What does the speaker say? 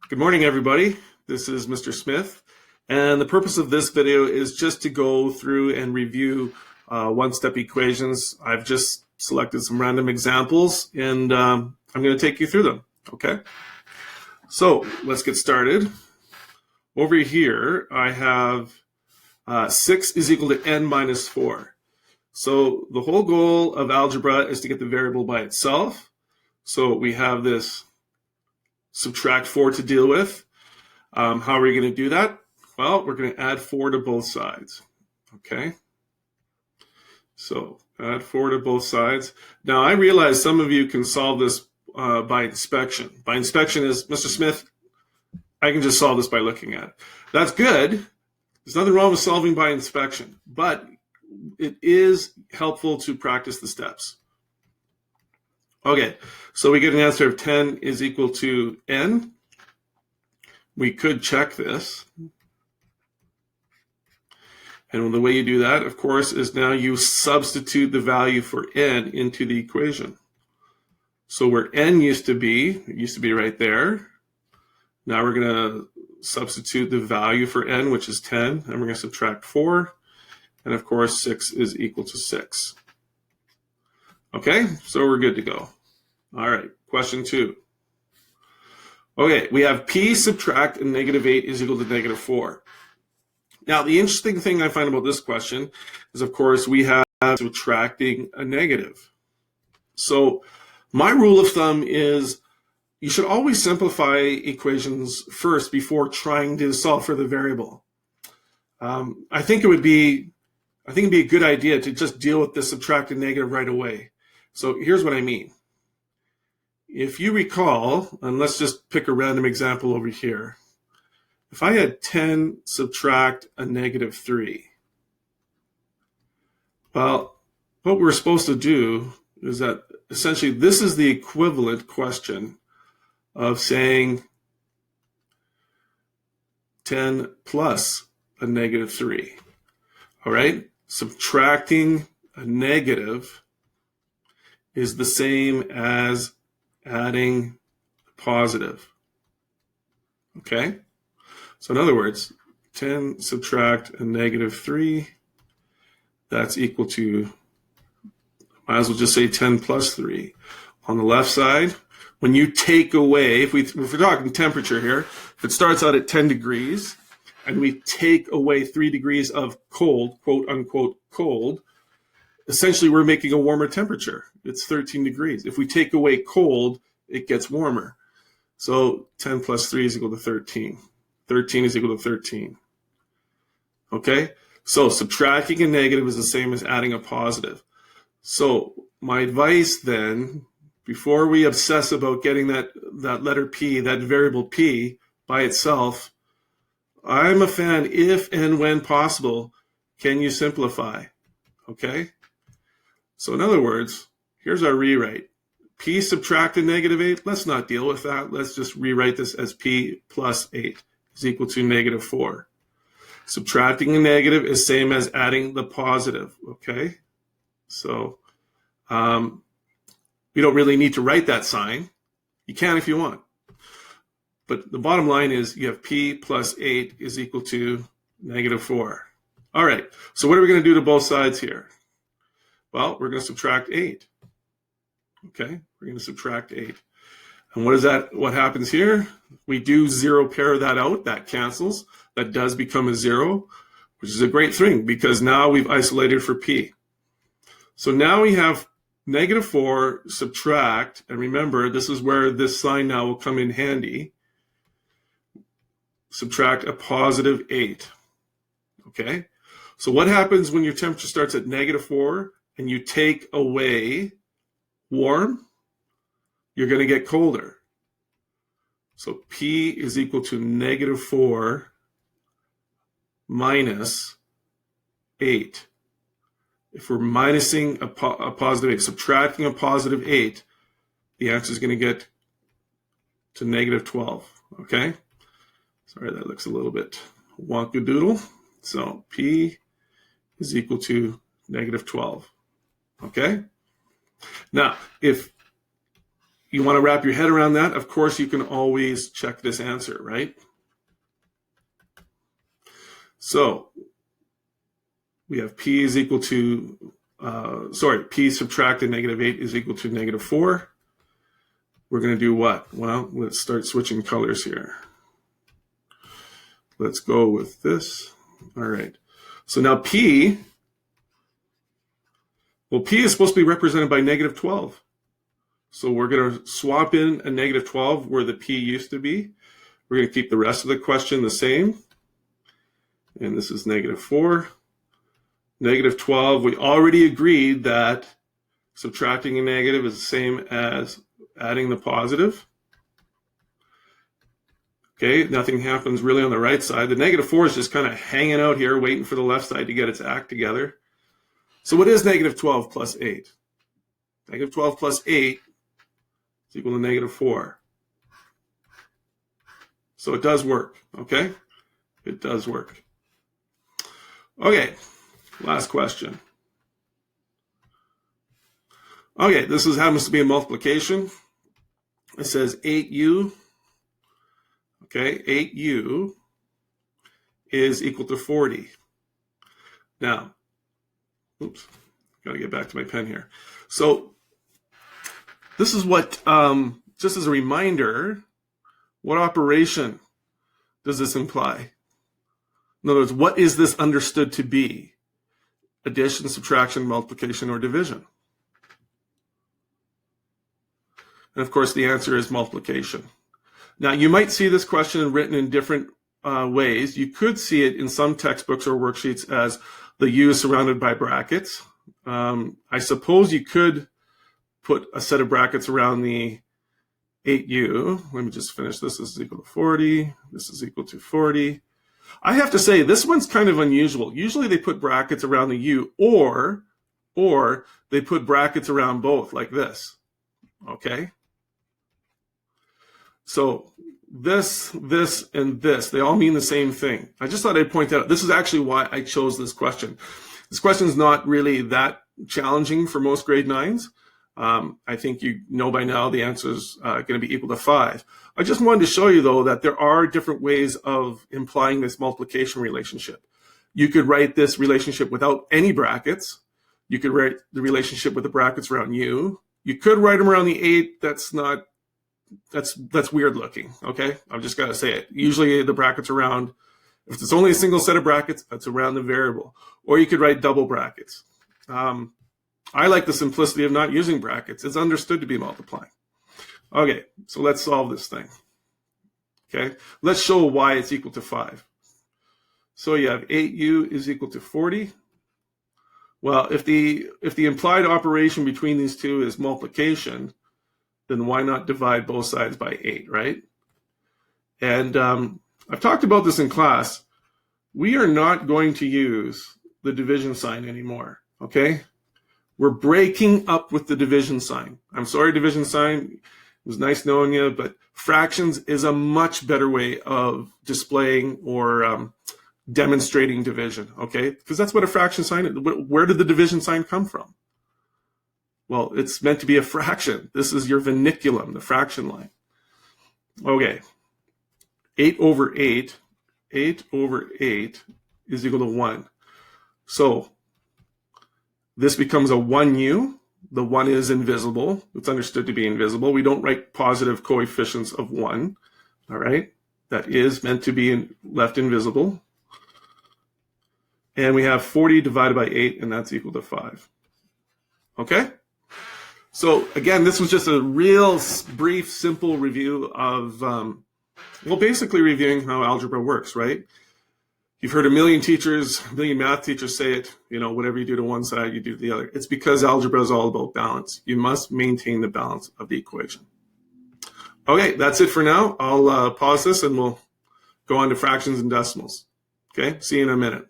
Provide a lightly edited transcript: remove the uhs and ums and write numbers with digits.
Good morning, everybody. This is Mr. Smith, and the purpose of this video is just to go through and review one-step equations. I've just selected some random examples, and I'm going to take you through them, okay? So let's get started. Over here, I have 6 is equal to n minus 4. So the whole goal of algebra is to get the variable by itself. So we have this subtract 4 to deal with. How are we going to do that? Well, we're going to add 4 to both sides. Okay. So add 4 to both sides. Now, I realize some of you can solve this by inspection. By inspection is, Mr. Smith, I can just solve this by looking at it. That's good. There's nothing wrong with solving by inspection, but it is helpful to practice the steps. Okay, so we get an answer of 10 is equal to n. We could check this. And the way you do that, of course, is now you substitute the value for n into the equation. So where n used to be, it used to be right there. Now we're going to substitute the value for n, which is 10, and we're going to subtract 4. And of course, 6 is equal to 6. Okay, so we're good to go. All right, question 2. Okay, we have p subtract and negative 8 is equal to negative 4. Now, the interesting thing I find about this question is, of course, we have subtracting a negative. So my rule of thumb is you should always simplify equations first before trying to solve for the variable. I think it'd be a good idea to just deal with the subtract and negative right away. So here's what I mean. If you recall, and let's just pick a random example over here. If I had 10 subtract a negative 3, well, what we're supposed to do is that essentially this is the equivalent question of saying 10 plus a negative 3. All right? Subtracting a negative is the same as adding a positive. Okay? So in other words, 10 subtract a negative 3, that's equal to, might as well just say 10 plus 3. On the left side, when you take away, if we're talking temperature here, if it starts out at 10 degrees, and we take away 3 degrees of cold, quote unquote cold, essentially we're making a warmer temperature. It's 13 degrees. If we take away cold, it gets warmer. So 10 plus 3 is equal to 13. 13 is equal to 13. Okay? So subtracting a negative is the same as adding a positive. So my advice then, before we obsess about getting that letter P, that variable P by itself, I'm a fan, if and when possible, can you simplify? Okay? So in other words, here's our rewrite. P subtract a negative 8, let's not deal with that. Let's just rewrite this as P plus 8 is equal to negative 4. Subtracting a negative is same as adding the positive, okay? So we don't really need to write that sign. You can if you want. But the bottom line is you have P plus 8 is equal to negative 4. All right, so what are we going to do to both sides here? Well, we're going to subtract 8. Okay, we're going to subtract 8. And what happens here? We do zero pair that out, that cancels. That does become a 0, which is a great thing because now we've isolated for P. So now we have negative 4 subtract, and remember, this is where this sign now will come in handy. Subtract a positive 8. Okay, so what happens when your temperature starts at negative 4 and you take away warm? You're going to get colder. So P is equal to negative 4 minus 8. If we're minusing a positive 8, subtracting a positive 8, the answer is going to get to negative 12. Okay? Sorry, that looks a little bit wonkadoodle. So P is equal to negative 12. Okay? Now, if you want to wrap your head around that, of course, you can always check this answer, right? So we have P is equal to, P subtracted -8 is equal to -4. We're going to do what? Well, let's start switching colors here. Let's go with this. All right. So now P, well, P is supposed to be represented by -12. So we're going to swap in a -12 where the P used to be. We're going to keep the rest of the question the same. And this is -4. -12, we already agreed that subtracting a negative is the same as adding the positive. Okay, nothing happens really on the right side. The -4 is just kind of hanging out here, waiting for the left side to get its act together. So what is -12 plus 8? -12 plus 8 is equal to -4. So it does work, okay? It does work. Okay, last question. Okay, this happens to be a multiplication. It says 8u, okay, 8u is equal to 40. Now, oops, got to get back to my pen here. So this is what, just as a reminder, what operation does this imply? In other words, what is this understood to be? Addition, subtraction, multiplication, or division? And of course, the answer is multiplication. Now, you might see this question written in different ways. You could see it in some textbooks or worksheets as the u surrounded by brackets. I suppose you could put a set of brackets around the 8u. Let me just finish this. This is equal to 40. This is equal to 40. I have to say, this one's kind of unusual. Usually they put brackets around the u, or they put brackets around both, like this, okay? So this, and this, they all mean the same thing. I just thought I'd point out, this is actually why I chose this question. This question is not really that challenging for most grade 9s. I think you know by now the answer is going to be equal to 5. I just wanted to show you, though, that there are different ways of implying this multiplication relationship. You could write this relationship without any brackets. You could write the relationship with the brackets around u. You could write them around the 8. That's weird looking, okay? I've just got to say it. Usually the brackets around, if it's only a single set of brackets, that's around the variable. Or you could write double brackets. I like the simplicity of not using brackets. It's understood to be multiplying. Okay, so let's solve this thing. Okay, let's show why it's equal to 5. So you have 8u is equal to 40. Well, if the implied operation between these two is multiplication, then why not divide both sides by 8, right? And I've talked about this in class. We are not going to use the division sign anymore, okay? We're breaking up with the division sign. I'm sorry, division sign. It was nice knowing you, but fractions is a much better way of displaying or demonstrating division, okay? Because that's what a fraction sign is. Where did the division sign come from? Well, it's meant to be a fraction. This is your vinculum, the fraction line. Okay, 8 over 8 is equal to 1. So this becomes a 1u. The 1 is invisible. It's understood to be invisible. We don't write positive coefficients of 1, all right? That is meant to be left invisible. And we have 40 divided by 8, and that's equal to 5. Okay? So again, this was just a real brief, simple review of, well, basically reviewing how algebra works, right? You've heard a million math teachers say it, you know, whatever you do to one side, you do to the other. It's because algebra is all about balance. You must maintain the balance of the equation. Okay, that's it for now. I'll pause this and we'll go on to fractions and decimals. Okay, see you in a minute.